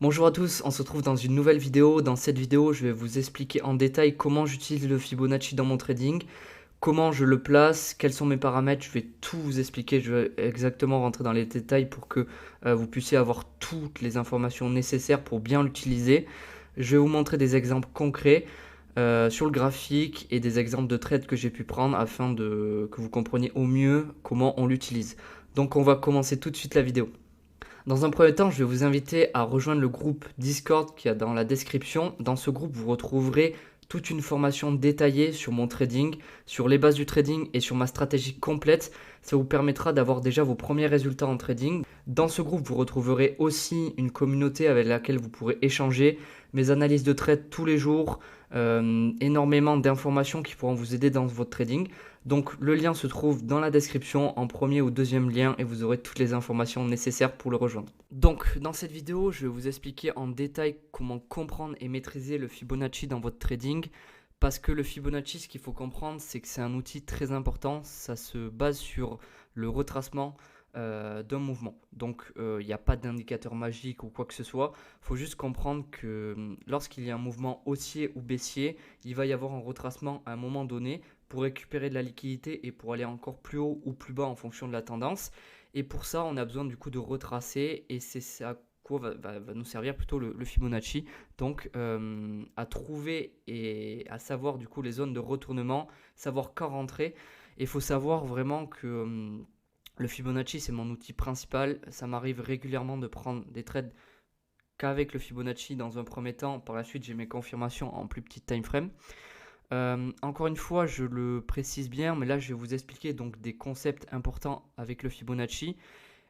Bonjour à tous, on se retrouve dans une nouvelle vidéo. Dans cette vidéo, je vais vous expliquer en détail comment j'utilise le Fibonacci dans mon trading, comment je le place, quels sont mes paramètres. Je vais tout vous expliquer, je vais exactement rentrer dans les détails pour que vous puissiez avoir toutes les informations nécessaires pour bien l'utiliser. Je vais vous montrer des exemples concrets sur le graphique et des exemples de trades que j'ai pu prendre afin que vous compreniez au mieux comment on l'utilise. Donc on va commencer tout de suite la vidéo. Dans un premier temps, je vais vous inviter à rejoindre le groupe Discord qui est dans la description. Dans ce groupe, vous retrouverez toute une formation détaillée sur mon trading, sur les bases du trading et sur ma stratégie complète. Ça vous permettra d'avoir déjà vos premiers résultats en trading. Dans ce groupe, vous retrouverez aussi une communauté avec laquelle vous pourrez échanger mes analyses de trade tous les jours, énormément d'informations qui pourront vous aider dans votre trading. Donc le lien se trouve dans la description en premier ou deuxième lien et vous aurez toutes les informations nécessaires pour le rejoindre. Donc dans cette vidéo, je vais vous expliquer en détail comment comprendre et maîtriser le Fibonacci dans votre trading. Parce que le Fibonacci, ce qu'il faut comprendre, c'est que c'est un outil très important. Ça se base sur le retracement d'un mouvement. Donc il n'y a pas d'indicateur magique ou quoi que ce soit. Il faut juste comprendre que lorsqu'il y a un mouvement haussier ou baissier, il va y avoir un retracement à un moment donné pour récupérer de la liquidité et pour aller encore plus haut ou plus bas en fonction de la tendance. Et pour ça, on a besoin du coup de retracer et c'est ça quoi va nous servir plutôt le Fibonacci. Donc à trouver et à savoir du coup les zones de retournement, savoir quand rentrer. Et il faut savoir vraiment que le Fibonacci c'est mon outil principal. Ça m'arrive régulièrement de prendre des trades qu'avec le Fibonacci dans un premier temps. Par la suite, j'ai mes confirmations en plus petit time frame. Encore une fois, je le précise bien, mais là je vais vous expliquer donc des concepts importants avec le Fibonacci,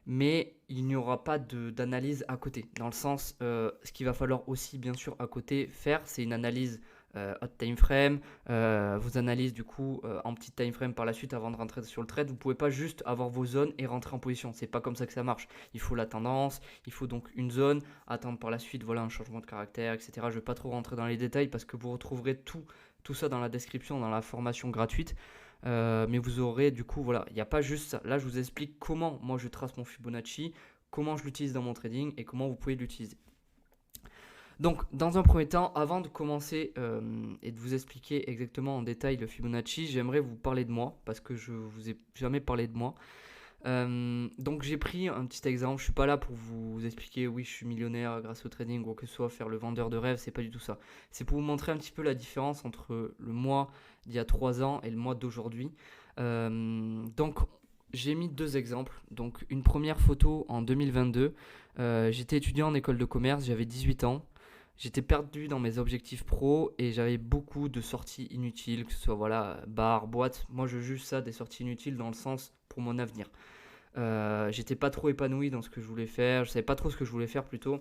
mais il n'y aura pas d'analyse à côté. Dans le sens, ce qu'il va falloir aussi bien sûr à côté faire, c'est une analyse hot time frame, vos analyses du coup en petit time frame par la suite avant de rentrer sur le trade. Vous ne pouvez pas juste avoir vos zones et rentrer en position. C'est pas comme ça que ça marche. Il faut la tendance, il faut donc une zone, attendre par la suite voilà un changement de caractère, etc. Je ne vais pas trop rentrer dans les détails parce que vous retrouverez tout ça dans la description, dans la formation gratuite. Mais vous aurez du coup, voilà, il n'y a pas juste ça. Là, je vous explique comment moi je trace mon Fibonacci, comment je l'utilise dans mon trading et comment vous pouvez l'utiliser. Donc, dans un premier temps, avant de commencer et de vous expliquer exactement en détail le Fibonacci, j'aimerais vous parler de moi parce que je vous ai jamais parlé de moi. Donc j'ai pris un petit exemple, je suis pas là pour vous expliquer oui je suis millionnaire grâce au trading ou quoi que ce soit, faire le vendeur de rêve, c'est pas du tout ça. C'est pour vous montrer un petit peu la différence entre le mois d'il y a 3 ans et le mois d'aujourd'hui. Donc j'ai mis deux exemples. Donc une première photo en 2022, j'étais étudiant en école de commerce, j'avais 18 ans. J'étais perdu dans mes objectifs pro et j'avais beaucoup de sorties inutiles, que ce soit voilà, bar, boîte. Moi je juge ça des sorties inutiles dans le sens pour mon avenir. J'étais pas trop épanoui dans ce que je voulais faire, je savais pas trop ce que je voulais faire plutôt.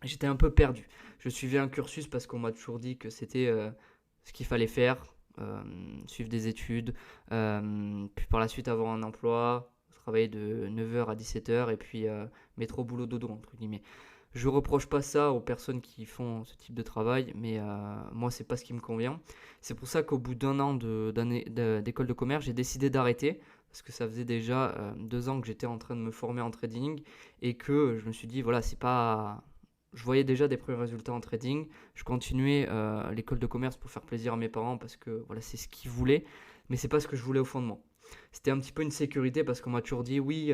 J'étais un peu perdu. Je suivais un cursus parce qu'on m'a toujours dit que c'était ce qu'il fallait faire, suivre des études, puis par la suite avoir un emploi, travailler de 9h à 17h et puis métro boulot dodo entre guillemets. Je reproche pas ça aux personnes qui font ce type de travail, mais moi c'est pas ce qui me convient. C'est pour ça qu'au bout d'un an d'école de commerce, j'ai décidé d'arrêter parce que ça faisait déjà 2 ans que j'étais en train de me former en trading et que je me suis dit voilà c'est pas, je voyais déjà des premiers résultats en trading. Je continuais l'école de commerce pour faire plaisir à mes parents parce que voilà c'est ce qu'ils voulaient, mais c'est pas ce que je voulais au fond de moi. C'était un petit peu une sécurité parce qu'on m'a toujours dit oui,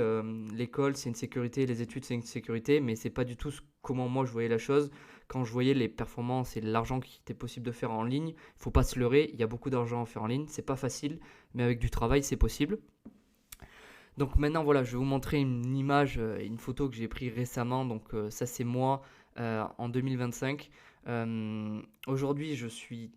l'école c'est une sécurité, les études c'est une sécurité, mais c'est pas du tout comment moi je voyais la chose. Quand je voyais les performances et l'argent qui était possible de faire en ligne, il faut pas se leurrer, il y a beaucoup d'argent à faire en ligne, c'est pas facile, mais avec du travail c'est possible. Donc maintenant voilà, je vais vous montrer une image, une photo que j'ai prise récemment. Donc ça c'est moi en 2025. Aujourd'hui je suis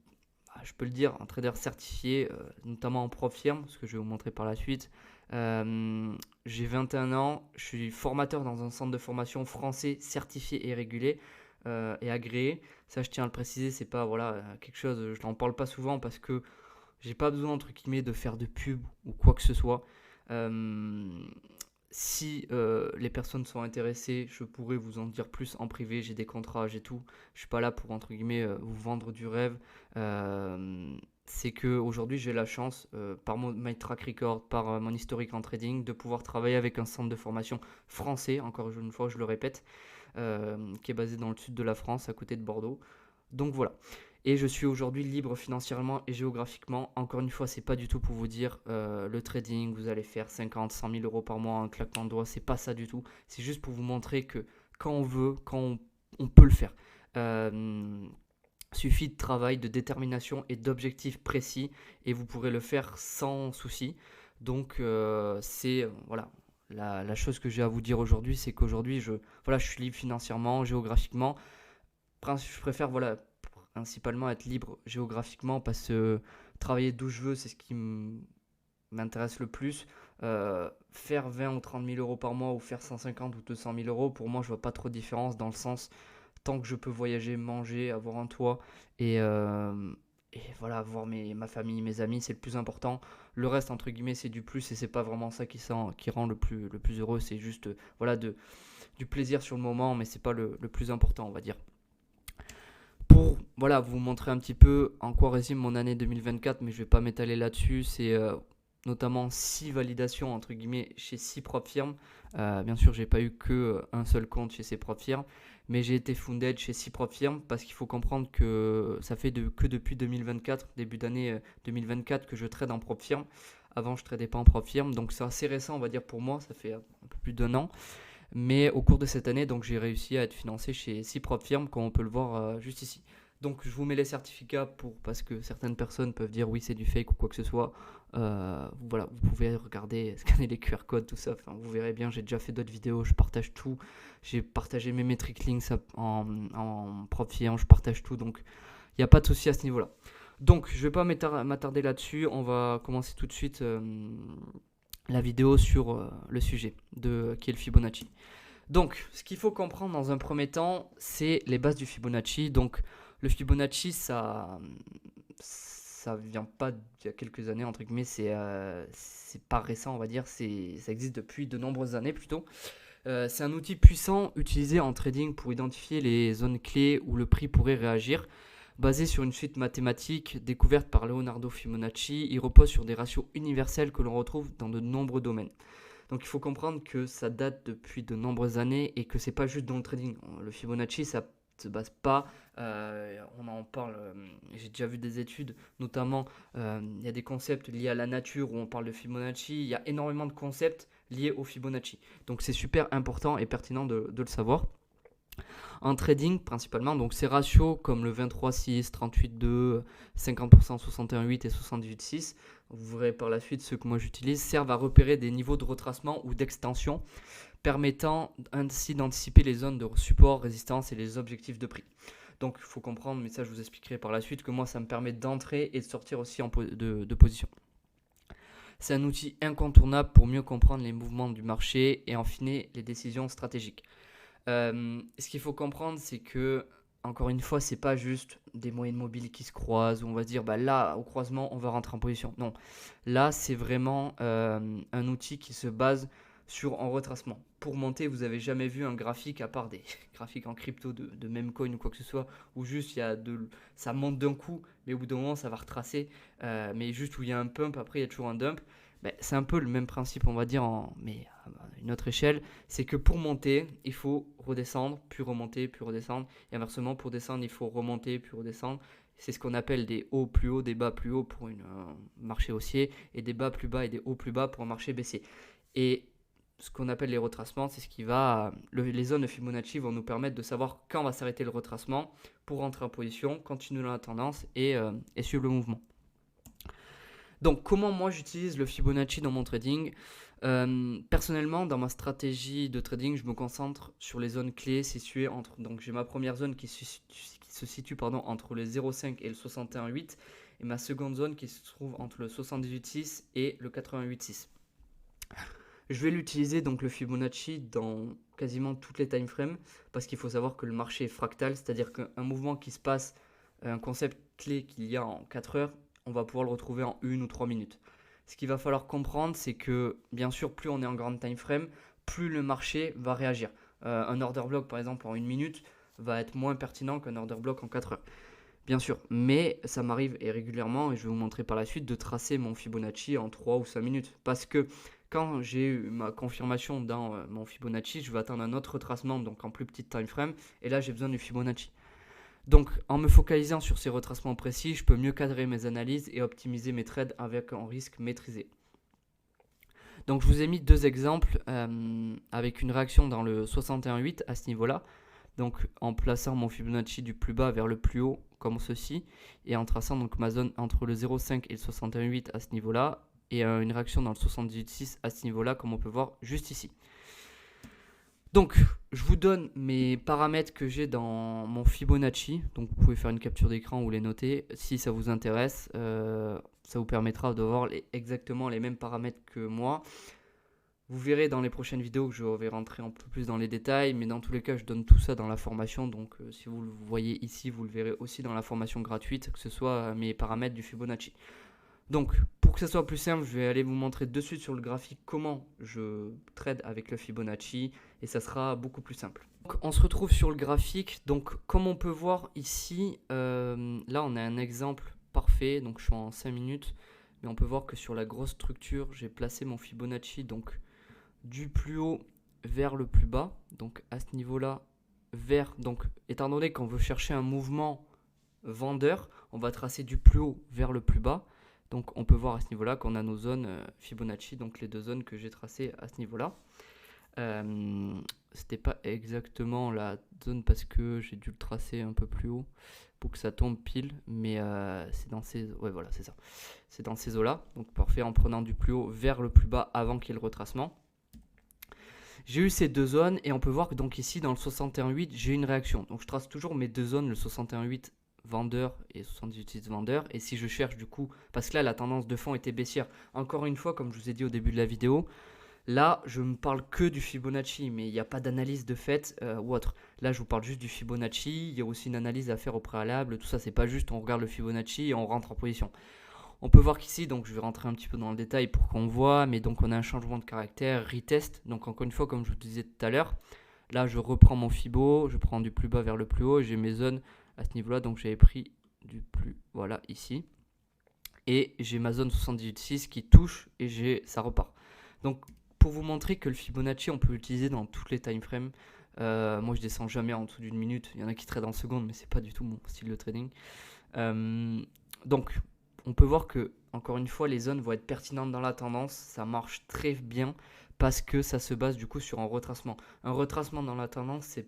je peux le dire, un trader certifié, notamment en prof firme, ce que je vais vous montrer par la suite. J'ai 21 ans, je suis formateur dans un centre de formation français certifié et régulé et agréé. Ça, je tiens à le préciser, c'est pas voilà quelque chose, je n'en parle pas souvent parce que j'ai pas besoin entre guillemets de faire de pub ou quoi que ce soit. Euh, Si les personnes sont intéressées, je pourrais vous en dire plus en privé. J'ai des contrats, j'ai tout. Je suis pas là pour entre guillemets vous vendre du rêve. C'est que aujourd'hui j'ai la chance, par my track record, par mon historique en trading, de pouvoir travailler avec un centre de formation français. Encore une fois, je le répète. qui est basé dans le sud de la France, à côté de Bordeaux. Donc voilà. Et je suis aujourd'hui libre financièrement et géographiquement. Encore une fois, c'est pas du tout pour vous dire le trading, vous allez faire 50, 100 000 euros par mois en claquement de doigts. C'est pas ça du tout. C'est juste pour vous montrer que quand on veut, on peut le faire. Euh, Suffit de travail, de détermination et d'objectifs précis et vous pourrez le faire sans souci. Donc c'est voilà la chose que j'ai à vous dire aujourd'hui, c'est qu'aujourd'hui voilà, je suis libre financièrement, géographiquement. Je préfère voilà principalement être libre géographiquement parce que travailler d'où je veux, c'est ce qui m'intéresse le plus. Faire 20 ou 30 000 euros par mois ou faire 150 ou 200 000 euros, pour moi, je vois pas trop de différence dans le sens, tant que je peux voyager, manger, avoir un toit et voilà, voir ma famille, mes amis, c'est le plus important. Le reste, entre guillemets, c'est du plus et c'est pas vraiment ça qui rend le plus heureux. C'est juste voilà, du plaisir sur le moment, mais c'est pas le plus important, on va dire. Pour voilà, vous montrer un petit peu en quoi résume mon année 2024, mais je vais pas m'étaler là-dessus. C'est notamment 6 validations entre guillemets chez 6 propres firmes. Bien sûr, j'ai pas eu que un seul compte chez ces propres firmes, mais j'ai été funded chez 6 propres firmes parce qu'il faut comprendre que ça fait que depuis 2024, début d'année 2024, que je trade en propre firme. Avant, je tradais pas en propre firme, donc c'est assez récent, on va dire pour moi, ça fait un peu plus d'un an. Mais au cours de cette année, donc j'ai réussi à être financé chez 6 propres firmes, comme on peut le voir juste ici. Donc je vous mets les certificats parce que certaines personnes peuvent dire oui c'est du fake ou quoi que ce soit. Voilà, vous pouvez regarder, scanner les QR codes, tout ça. Enfin, vous verrez bien, j'ai déjà fait d'autres vidéos, je partage tout. J'ai partagé mes metric links en propre firme, je partage tout. Donc il n'y a pas de souci à ce niveau-là. Donc je ne vais pas m'attarder là-dessus. On va commencer tout de suite la vidéo sur le sujet qui est le Fibonacci. Donc, ce qu'il faut comprendre dans un premier temps, c'est les bases du Fibonacci. Donc, le Fibonacci, ça vient pas d'il y a quelques années, entre guillemets, c'est pas récent, on va dire, ça existe depuis de nombreuses années plutôt. C'est un outil puissant utilisé en trading pour identifier les zones clés où le prix pourrait réagir. Basé sur une suite mathématique découverte par Leonardo Fibonacci, il repose sur des ratios universels que l'on retrouve dans de nombreux domaines. Donc il faut comprendre que ça date depuis de nombreuses années et que c'est pas juste dans le trading. Le Fibonacci, ça se base pas, on en parle, j'ai déjà vu des études, notamment il y a des concepts liés à la nature où on parle de Fibonacci, il y a énormément de concepts liés au Fibonacci. Donc c'est super important et pertinent de le savoir. En trading principalement, donc ces ratios comme le 23-6, 38-2, 50%, 61-8 et 78-6, vous verrez par la suite ceux que moi j'utilise, servent à repérer des niveaux de retracement ou d'extension permettant ainsi d'anticiper les zones de support, résistance et les objectifs de prix. Donc il faut comprendre, mais ça je vous expliquerai par la suite, que moi ça me permet d'entrer et de sortir aussi de position. C'est un outil incontournable pour mieux comprendre les mouvements du marché et affiner les décisions stratégiques. Ce qu'il faut comprendre, c'est que, encore une fois, c'est pas juste des moyennes mobiles qui se croisent où on va se dire bah là, au croisement, on va rentrer en position. Non, là, c'est vraiment un outil qui se base sur un retracement. Pour monter, vous avez jamais vu un graphique, à part des graphiques en crypto de Memecoin ou quoi que ce soit, où juste ça monte d'un coup, mais au bout d'un moment, ça va retracer. Mais juste où il y a un pump, après, il y a toujours un dump. C'est un peu le même principe, on va dire, mais à une autre échelle. C'est que pour monter, il faut redescendre, puis remonter, puis redescendre. Et inversement, pour descendre, il faut remonter, puis redescendre. C'est ce qu'on appelle des hauts plus hauts, des bas plus hauts pour un marché haussier, et des bas plus bas et des hauts plus bas pour un marché baissier. Et ce qu'on appelle les retracements, c'est ce qui va... les zones de Fibonacci vont nous permettre de savoir quand va s'arrêter le retracement pour rentrer en position, continuer la tendance et suivre le mouvement. Donc, comment moi j'utilise le Fibonacci dans mon trading ? Personnellement, dans ma stratégie de trading, je me concentre sur les zones clés situées entre. Donc, j'ai ma première zone qui se situe entre le 0,5 et le 61,8, et ma seconde zone qui se trouve entre le 78,6 et le 88,6. Je vais l'utiliser, donc le Fibonacci, dans quasiment toutes les time frames, parce qu'il faut savoir que le marché est fractal, c'est-à-dire qu'un mouvement qui se passe, un concept clé qu'il y a en 4 heures, on va pouvoir le retrouver en 1 ou 3 minutes. Ce qu'il va falloir comprendre, c'est que, bien sûr, plus on est en grande time frame, plus le marché va réagir. Un order block, par exemple, en 1 minute, va être moins pertinent qu'un order block en 4 heures. Bien sûr, mais ça m'arrive et régulièrement, et je vais vous montrer par la suite, de tracer mon Fibonacci en 3 ou 5 minutes. Parce que Quand j'ai eu ma confirmation dans mon Fibonacci, je vais attendre un autre retracement, donc en plus petit time frame, et là j'ai besoin du Fibonacci. Donc en me focalisant sur ces retracements précis, je peux mieux cadrer mes analyses et optimiser mes trades avec un risque maîtrisé. Donc je vous ai mis deux exemples avec une réaction dans le 61,8 à ce niveau-là. Donc en plaçant mon Fibonacci du plus bas vers le plus haut comme ceci et en traçant donc ma zone entre le 0,5 et le 61,8 à ce niveau-là et une réaction dans le 78,6 à ce niveau-là comme on peut voir juste ici. Donc je vous donne mes paramètres que j'ai dans mon Fibonacci, donc vous pouvez faire une capture d'écran ou les noter si ça vous intéresse, ça vous permettra de voir exactement les mêmes paramètres que moi. Vous verrez dans les prochaines vidéos que je vais rentrer un peu plus dans les détails, mais dans tous les cas, je donne tout ça dans la formation. Donc, si vous le voyez ici, vous le verrez aussi dans la formation gratuite, que ce soit mes paramètres du Fibonacci. Donc, pour que ça soit plus simple, je vais aller vous montrer de suite sur le graphique comment je trade avec le Fibonacci et ça sera beaucoup plus simple. Donc, on se retrouve sur le graphique. Donc, comme on peut voir ici, là, on a un exemple parfait. Donc, je suis en 5 minutes, mais on peut voir que sur la grosse structure, j'ai placé mon Fibonacci donc du plus haut vers le plus bas, donc à ce niveau là donc étant donné qu'on veut chercher un mouvement vendeur, on va tracer du plus haut vers le plus bas, donc on peut voir à ce niveau là qu'on a nos zones Fibonacci, donc les deux zones que j'ai tracées à ce niveau là. C'était pas exactement la zone parce que j'ai dû le tracer un peu plus haut pour que ça tombe pile, mais c'est dans ces, ouais voilà c'est ça, c'est dans ces eaux là, donc parfait, en prenant du plus haut vers le plus bas avant qu'il y ait le retracement. J'ai eu ces deux zones et on peut voir que donc ici dans le 61,8 j'ai une réaction. Donc je trace toujours mes deux zones, le 61,8 vendeur et 78,6 vendeur. Et si je cherche du coup, parce que là la tendance de fond était baissière. Encore une fois, comme je vous ai dit au début de la vidéo, là je ne parle que du Fibonacci, mais il n'y a pas d'analyse de fait ou autre. Là je vous parle juste du Fibonacci, il y a aussi une analyse à faire au préalable, tout ça c'est pas juste on regarde le Fibonacci et on rentre en position. On peut voir qu'ici, donc je vais rentrer un petit peu dans le détail pour qu'on voit, mais donc on a un changement de caractère, retest. Donc encore une fois, comme je vous disais tout à l'heure, là je reprends mon Fibo, je prends du plus bas vers le plus haut, j'ai mes zones à ce niveau-là, donc j'avais pris du plus, voilà, ici. Et j'ai ma zone 78,6 qui touche et ça repart. Donc pour vous montrer que le Fibonacci, on peut l'utiliser dans toutes les time frames. Moi je descends jamais en dessous d'une minute, il y en a qui tradent en secondes, mais c'est pas du tout mon style de trading. Donc on peut voir que, encore une fois, les zones vont être pertinentes dans la tendance. Ça marche très bien parce que ça se base du coup sur un retracement. Un retracement dans la tendance, c'est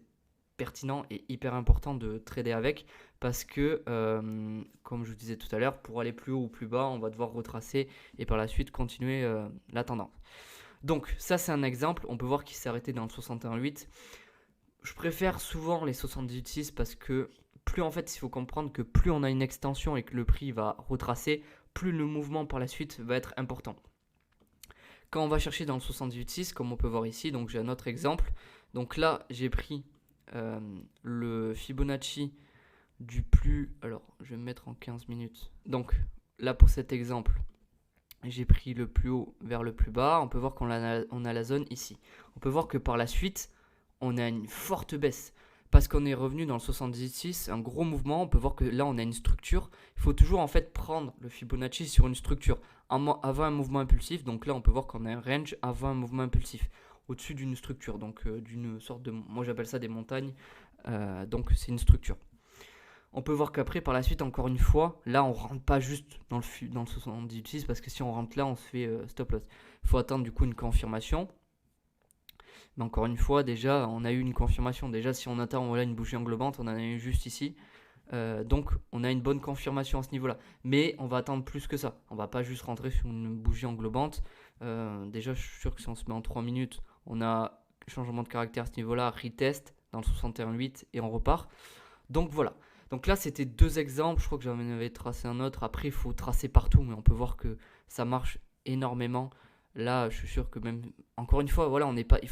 pertinent et hyper important de trader avec parce que, comme je vous disais tout à l'heure, pour aller plus haut ou plus bas, on va devoir retracer et par la suite continuer la tendance. Donc ça, c'est un exemple. On peut voir qu'il s'est arrêté dans le 61,8. Je préfère souvent les 78,6 parce que plus en fait il faut comprendre que plus on a une extension et que le prix va retracer, plus le mouvement par la suite va être important. Quand on va chercher dans le 78,6 comme on peut voir ici, donc j'ai un autre exemple. Donc là j'ai pris le Fibonacci du plus, alors je vais me mettre en 15 minutes. Donc là pour cet exemple, j'ai pris le plus haut vers le plus bas. On peut voir qu'on a la zone ici. On peut voir que par la suite on a une forte baisse. Parce qu'on est revenu dans le 78,6, un gros mouvement, on peut voir que là on a une structure. Il faut toujours en fait prendre le Fibonacci sur une structure avant un mouvement impulsif. Donc là on peut voir qu'on a un range avant un mouvement impulsif, au-dessus d'une structure, donc d'une sorte de, moi j'appelle ça des montagnes, donc c'est une structure. On peut voir qu'après par la suite encore une fois, là on rentre pas juste dans le 78,6 parce que si on rentre là on se fait stop loss. Il faut attendre du coup une confirmation. Mais encore une fois, déjà, on a eu une confirmation. Déjà, si on attend voilà, une bougie englobante, on en a eu juste ici. Donc, on a une bonne confirmation à ce niveau-là. Mais on va attendre plus que ça. On va pas juste rentrer sur une bougie englobante. Déjà, je suis sûr que si on se met en 3 minutes, on a changement de caractère à ce niveau-là, retest dans le 61,8 et on repart. Donc, voilà. Donc là, c'était deux exemples. Je crois que j'en avais tracé un autre. Après, il faut tracer partout, mais on peut voir que ça marche énormément. Là, je suis sûr que même, encore une fois, voilà, on n'est pas, il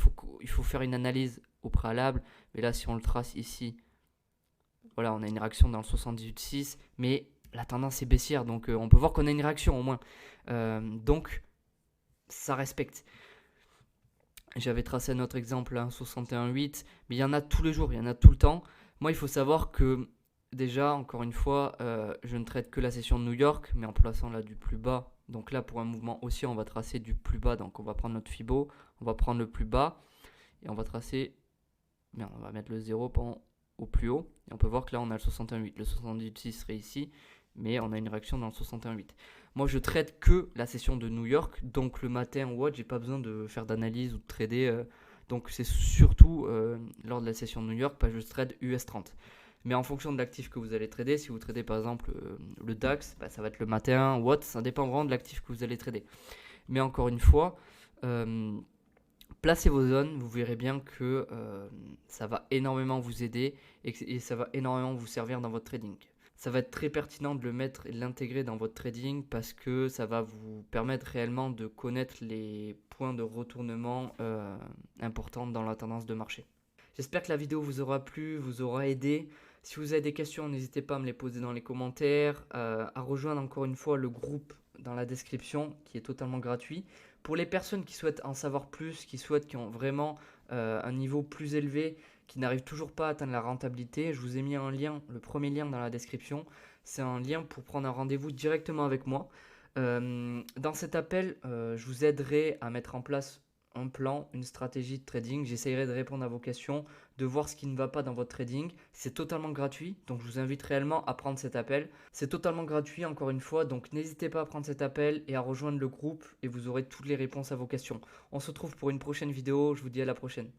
faut faire une analyse au préalable. Mais là, si on le trace ici, voilà, on a une réaction dans le 78,6, mais la tendance est baissière, donc on peut voir qu'on a une réaction au moins. Donc, ça respecte. J'avais tracé un autre exemple, hein, 61,8, mais il y en a tous les jours, il y en a tout le temps. Moi, il faut savoir que déjà, encore une fois, je ne traite que la session de New York, mais en plaçant là du plus bas Donc là, pour un mouvement haussier, on va tracer du plus bas. Donc on va prendre notre Fibo, on va prendre le plus bas et on va tracer. Merde, on va mettre le 0 au plus haut. Et on peut voir que là, on a le 61,8. Le 78 serait ici, mais on a une réaction dans le 61,8. Moi, je trade que la session de New York. Donc le matin ou autre, j'ai pas besoin de faire d'analyse ou de trader. Donc c'est surtout lors de la session de New York, pas juste trade US30. Mais en fonction de l'actif que vous allez trader, si vous tradez par exemple le DAX, ça va être le matin ou autre, ça dépend vraiment de l'actif que vous allez trader. Mais encore une fois, placez vos zones, vous verrez bien que ça va énormément vous aider et ça va énormément vous servir dans votre trading. Ça va être très pertinent de le mettre et de l'intégrer dans votre trading parce que ça va vous permettre réellement de connaître les points de retournement importants dans la tendance de marché. J'espère que la vidéo vous aura plu, vous aura aidé. Si vous avez des questions, n'hésitez pas à me les poser dans les commentaires, à rejoindre encore une fois le groupe dans la description qui est totalement gratuit. Pour les personnes qui souhaitent en savoir plus, qui ont vraiment un niveau plus élevé, qui n'arrivent toujours pas à atteindre la rentabilité, je vous ai mis un lien, le premier lien dans la description. C'est un lien pour prendre un rendez-vous directement avec moi. Dans cet appel, je vous aiderai à mettre en place un plan, une stratégie de trading. J'essaierai de répondre à vos questions, de voir ce qui ne va pas dans votre trading. C'est totalement gratuit, donc je vous invite réellement à prendre cet appel. C'est totalement gratuit, encore une fois, donc n'hésitez pas à prendre cet appel et à rejoindre le groupe et vous aurez toutes les réponses à vos questions. On se retrouve pour une prochaine vidéo, je vous dis à la prochaine.